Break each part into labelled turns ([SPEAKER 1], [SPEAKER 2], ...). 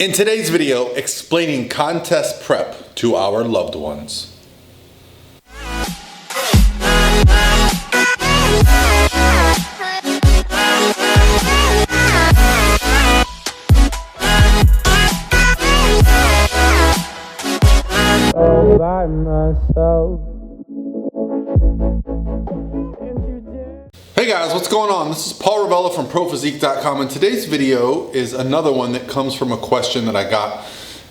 [SPEAKER 1] In today's video, explaining contest prep to our loved ones.
[SPEAKER 2] All by myself.
[SPEAKER 1] Hey guys, what's going on? This is Paul Ravella from ProPhysique.com, and today's video is another one that comes from a question that I got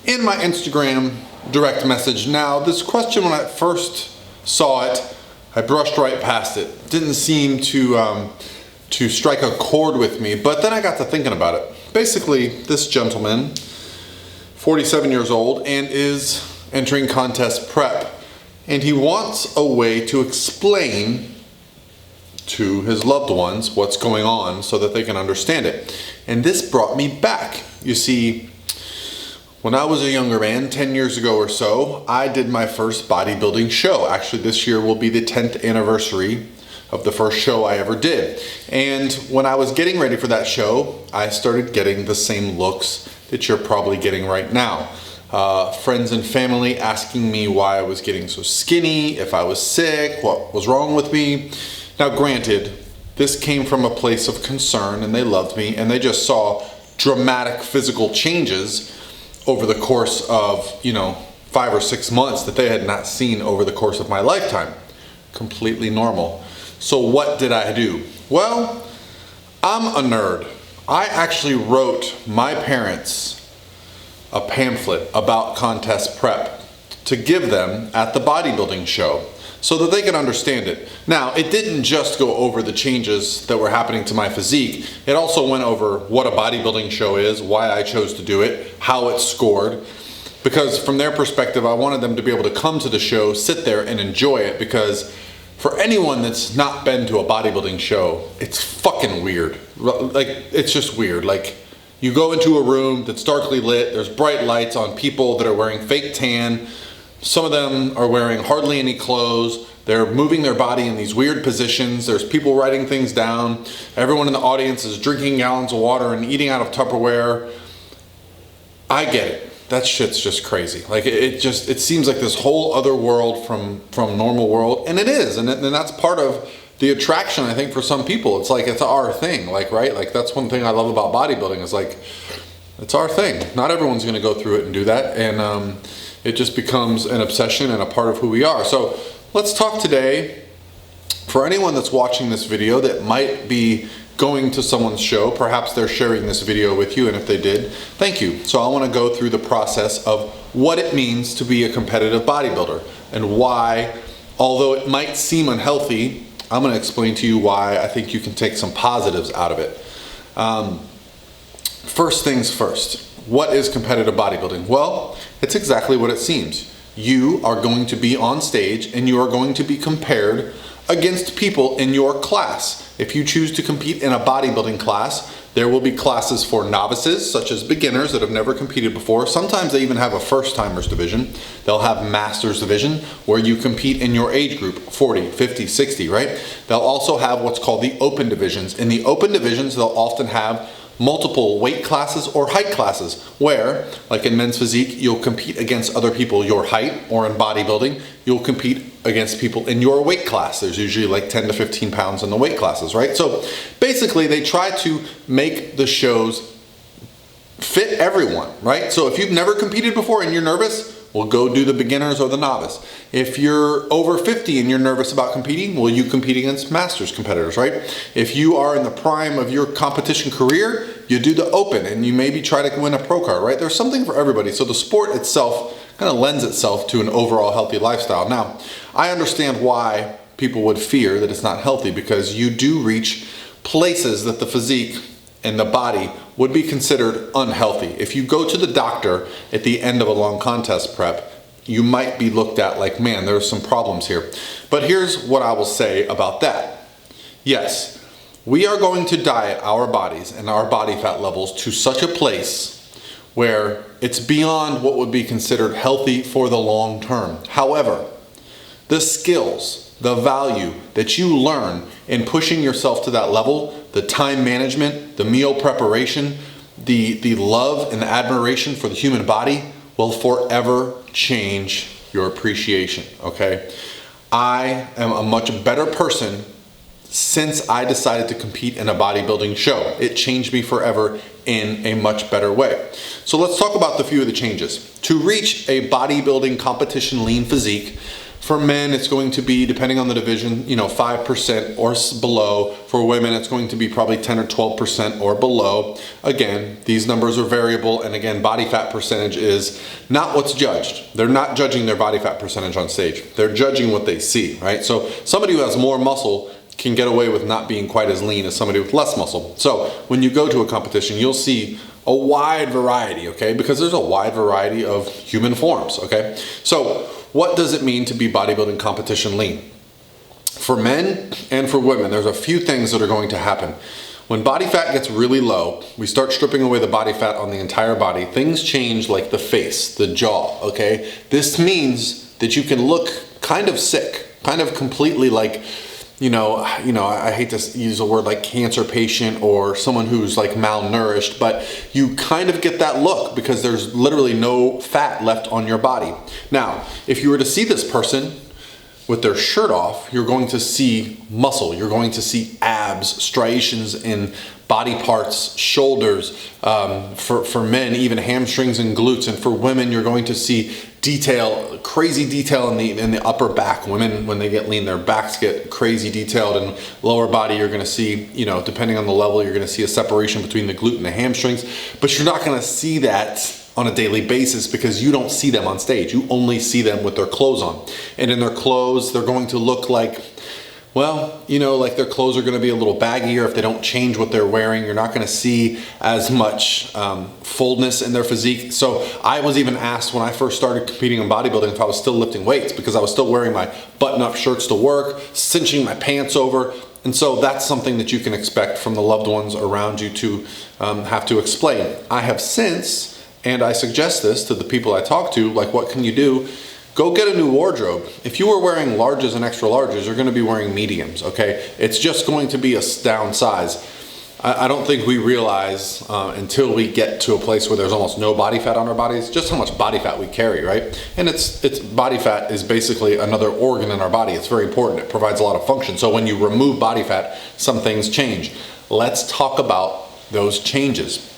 [SPEAKER 1] in my Instagram direct message. Now, this question, when I first saw it, I brushed right past it. Didn't seem to strike a chord with me, but then I got to thinking about it. Basically, this gentleman, 47 years old, and is entering contest prep, and he wants a way to explain to his loved ones what's going on so that they can understand it. And this brought me back. You see, when I was a younger man, 10 years ago or so, I did my first bodybuilding show. Actually, this year will be the 10th anniversary of the first show I ever did. And when I was getting ready for that show, I started getting the same looks that you're probably getting right now. Friends and family asking me why I was getting so skinny, if I was sick, what was wrong with me. Now granted, this came from a place of concern, and they loved me, and they just saw dramatic physical changes over the course of, 5 or 6 months that they had not seen over the course of my lifetime. Completely normal. So what did I do? Well, I'm a nerd. I actually wrote my parents a pamphlet about contest prep to give them at the bodybuilding show, so that they can understand it. Now, it didn't just go over the changes that were happening to my physique. It also went over what a bodybuilding show is, why I chose to do it, how it scored. Because from their perspective, I wanted them to be able to come to the show, sit there and enjoy it. Because for anyone that's not been to a bodybuilding show, it's fucking weird. It's just weird. You go into a room that's darkly lit, there's bright lights on people that are wearing fake tan. Some of them are wearing hardly any clothes. They're moving their body in these weird positions. There's people writing things down. Everyone in the audience is drinking gallons of water and eating out of Tupperware. I get it. That shit's just crazy. It seems like this whole other world from normal world, and it is, and that's part of the attraction, I think, for some people. It's our thing, right? That's one thing I love about bodybuilding is it's our thing. Not everyone's gonna go through it and do that, and it just becomes an obsession and a part of who we are. So let's talk today, for anyone that's watching this video that might be going to someone's show, perhaps they're sharing this video with you, and if they did, thank you. So I wanna go through the process of what it means to be a competitive bodybuilder, and why, although it might seem unhealthy, I'm gonna explain to you why I think you can take some positives out of it. First things first. What is competitive bodybuilding? Well, it's exactly what it seems. You are going to be on stage and you are going to be compared against people in your class. If you choose to compete in a bodybuilding class, there will be classes for novices, such as beginners that have never competed before. Sometimes they even have a first-timers division. They'll have masters division where you compete in your age group, 40, 50, 60, right? They'll also have what's called the open divisions. In the open divisions, they'll often have multiple weight classes or height classes where, like in men's physique, you'll compete against other people your height, or in bodybuilding, you'll compete against people in your weight class. There's usually 10 to 15 pounds in the weight classes, right? So basically they try to make the shows fit everyone, right? So if you've never competed before and you're nervous, well, go do the beginners or the novice. If you're over 50 and you're nervous about competing, well, you compete against masters competitors, right? If you are in the prime of your competition career, you do the open and you maybe try to win a pro card, right? There's something for everybody. So the sport itself kind of lends itself to an overall healthy lifestyle. Now, I understand why people would fear that it's not healthy, because you do reach places that the physique and the body would be considered unhealthy. If you go to the doctor at the end of a long contest prep, you might be looked at like, man, there's some problems here. But here's what I will say about that. Yes, we are going to diet our bodies and our body fat levels to such a place where it's beyond what would be considered healthy for the long term. However, the skills, the value that you learn in pushing yourself to that level, the time management, the meal preparation, the love and the admiration for the human body will forever change your appreciation, okay? I am a much better person since I decided to compete in a bodybuilding show. It changed me forever in a much better way. So let's talk about the few of the changes. To reach a bodybuilding competition lean physique, for men, it's going to be, depending on the division, 5% or below. For women, it's going to be probably 10 or 12% or below. Again, these numbers are variable, and again, body fat percentage is not what's judged. They're not judging their body fat percentage on stage. They're judging what they see, right? So somebody who has more muscle can get away with not being quite as lean as somebody with less muscle. So when you go to a competition, you'll see a wide variety, okay? Because there's a wide variety of human forms, okay? So what does it mean to be bodybuilding competition lean? For men and for women, there's a few things that are going to happen. When body fat gets really low, we start stripping away the body fat on the entire body. Things change like the face, the jaw, okay? This means that you can look kind of sick, kind of completely like, I hate to use a word like cancer patient or someone who's like malnourished, but you kind of get that look because there's literally no fat left on your body. Now, if you were to see this person with their shirt off, you're going to see muscle, you're going to see abs, striations in body parts, shoulders, for men, even hamstrings and glutes, and for women, you're going to see detail, crazy detail in the upper back. Women, when they get lean, their backs get crazy detailed, and lower body, you're gonna see, depending on the level, you're gonna see a separation between the glute and the hamstrings, but you're not gonna see that on a daily basis because you don't see them on stage. You only see them with their clothes on. And in their clothes, they're going to look like, like their clothes are going to be a little baggier if they don't change what they're wearing. You're not going to see as much fullness in their physique. So I was even asked when I first started competing in bodybuilding if I was still lifting weights because I was still wearing my button-up shirts to work, cinching my pants over. And so that's something that you can expect from the loved ones around you to have to explain. I have since, and I suggest this to the people I talk to, like, what can you do? Go get a new wardrobe. If you were wearing larges and extra larges, you're gonna be wearing mediums, okay? It's just going to be a down size. I don't think we realize until we get to a place where there's almost no body fat on our bodies, just how much body fat we carry, right? And it's body fat is basically another organ in our body. It's very important. It provides a lot of function. So when you remove body fat, some things change. Let's talk about those changes.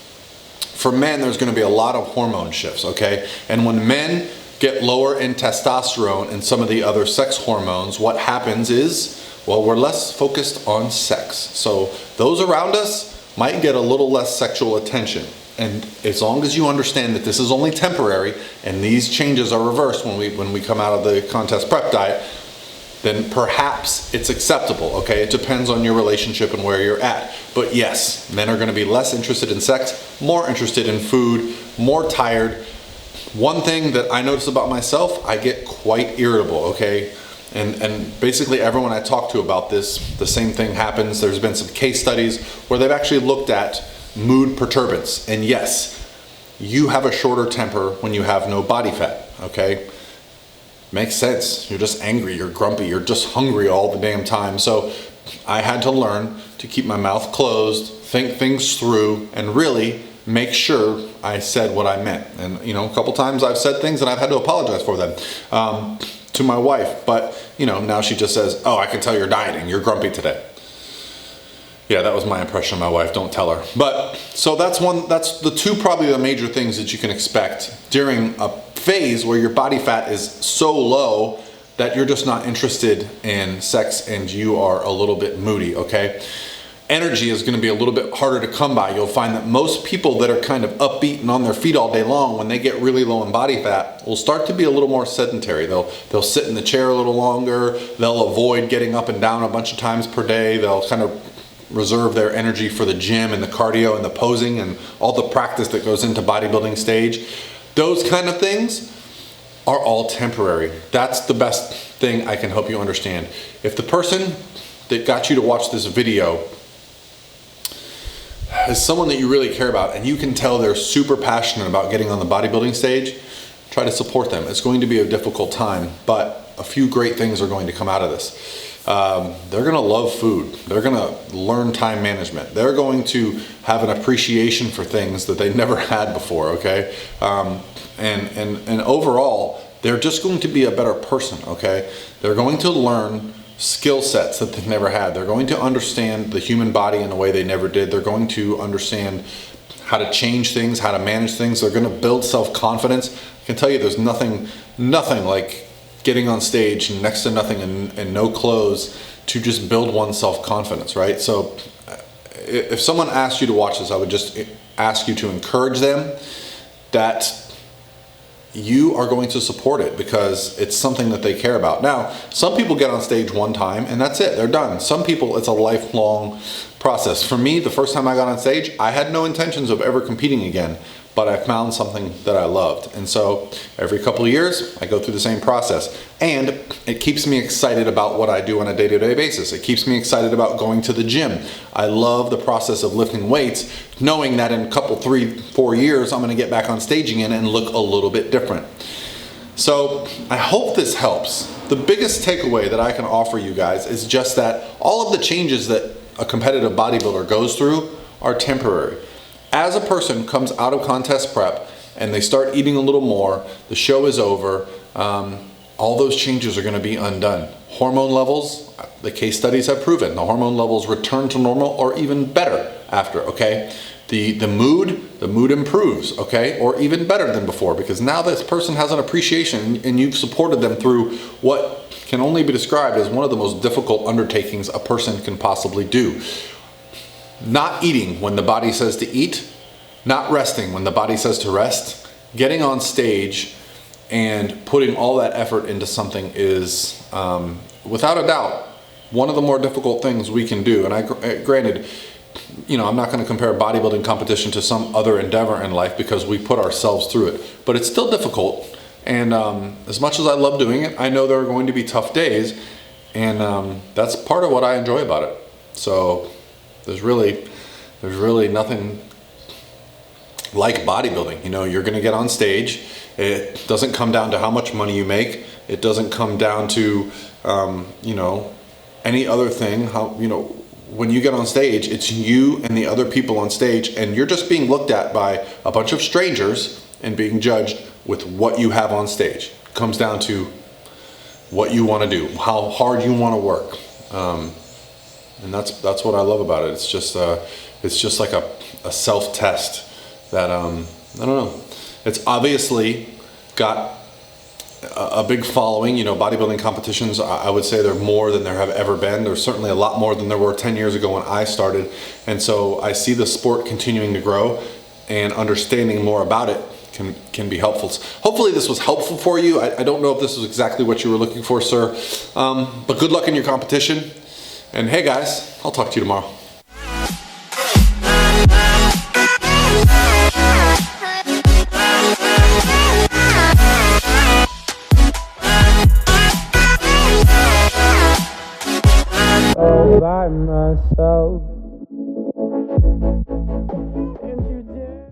[SPEAKER 1] For men, there's gonna be a lot of hormone shifts, okay? And when men get lower in testosterone and some of the other sex hormones, what happens is, we're less focused on sex. So those around us might get a little less sexual attention. And as long as you understand that this is only temporary and these changes are reversed when we come out of the contest prep diet, then perhaps it's acceptable, okay? It depends on your relationship and where you're at. But yes, men are gonna be less interested in sex, more interested in food, more tired. One thing that I notice about myself, I get quite irritable, okay? And basically everyone I talk to about this, the same thing happens. There's been some case studies where they've actually looked at mood perturbance. And yes, you have a shorter temper when you have no body fat, okay? Makes sense. You're just angry, you're grumpy, you're just hungry all the damn time. So I had to learn to keep my mouth closed, think things through, and really make sure I said what I meant. And a couple times I've said things and I've had to apologize for them to my wife. But now she just says, "Oh, I can tell you're dieting. You're grumpy today." Yeah, that was my impression of my wife. Don't tell her. But so that's the two probably the major things that you can expect during a phase where your body fat is so low that you're just not interested in sex and you are a little bit moody, okay? Energy is going to be a little bit harder to come by. You'll find that most people that are kind of upbeat and on their feet all day long, when they get really low in body fat, will start to be a little more sedentary. They'll sit in the chair a little longer. They'll avoid getting up and down a bunch of times per day. They'll kind of reserve their energy for the gym and the cardio and the posing and all the practice that goes into bodybuilding stage. Those kind of things are all temporary. That's the best thing I can help you understand. If the person that got you to watch this video is someone that you really care about and you can tell they're super passionate about getting on the bodybuilding stage, try to support them. It's going to be a difficult time, but a few great things are going to come out of this. they're gonna love food. They're gonna learn time management. They're going to have an appreciation for things that they never had before, okay? And overall, they're just going to be a better person, okay? They're going to learn skill sets that they've never had. They're going to understand the human body in a way they never did. They're going to understand how to change things, how to manage things. They're going to build self-confidence. I can tell you there's nothing like getting on stage and next to nothing and no clothes to just build one's self-confidence, right? So if someone asked you to watch this, I would just ask you to encourage them that you are going to support it because it's something that they care about. Now, some people get on stage one time and that's it, they're done. Some people, it's a lifelong process. For me, the first time I got on stage, I had no intentions of ever competing again, but I found something that I loved. And so every couple of years, I go through the same process. And it keeps me excited about what I do on a day-to-day basis. It keeps me excited about going to the gym. I love the process of lifting weights, knowing that in a couple, 3-4 years, I'm gonna get back on stage again and look a little bit different. So I hope this helps. The biggest takeaway that I can offer you guys is just that all of the changes that a competitive bodybuilder goes through are temporary. As a person comes out of contest prep and they start eating a little more, the show is over, all those changes are going to be undone. Hormone levels, the case studies have proven, the hormone levels return to normal or even better after, okay? The mood improves, okay? Or even better than before, because now this person has an appreciation and you've supported them through what can only be described as one of the most difficult undertakings a person can possibly do. Not eating when the body says to eat, not resting when the body says to rest, getting on stage and putting all that effort into something is, without a doubt, one of the more difficult things we can do. And granted, you know, I'm not going to compare a bodybuilding competition to some other endeavor in life because we put ourselves through it, but it's still difficult. And as much as I love doing it, I know there are going to be tough days, and that's part of what I enjoy about it. So there's really nothing like bodybuilding. You know, you're going to get on stage. It doesn't come down to how much money you make. It doesn't come down to you know, any other thing. How, you know, when you get on stage, it's you and the other people on stage, and you're just being looked at by a bunch of strangers and being judged with what you have on stage. It comes down to what you want to do, how hard you want to work, and that's what I love about it. It's just like a self-test that I don't know. It's obviously got a big following. You know, bodybuilding competitions, I would say they're more than there have ever been. There's certainly a lot more than there were 10 years ago when I started. And so I see the sport continuing to grow, and understanding more about it can be helpful. Hopefully this was helpful for you. I don't know if this was exactly what you were looking for, sir. But good luck in your competition. And hey guys, I'll talk to you tomorrow.
[SPEAKER 2] By myself.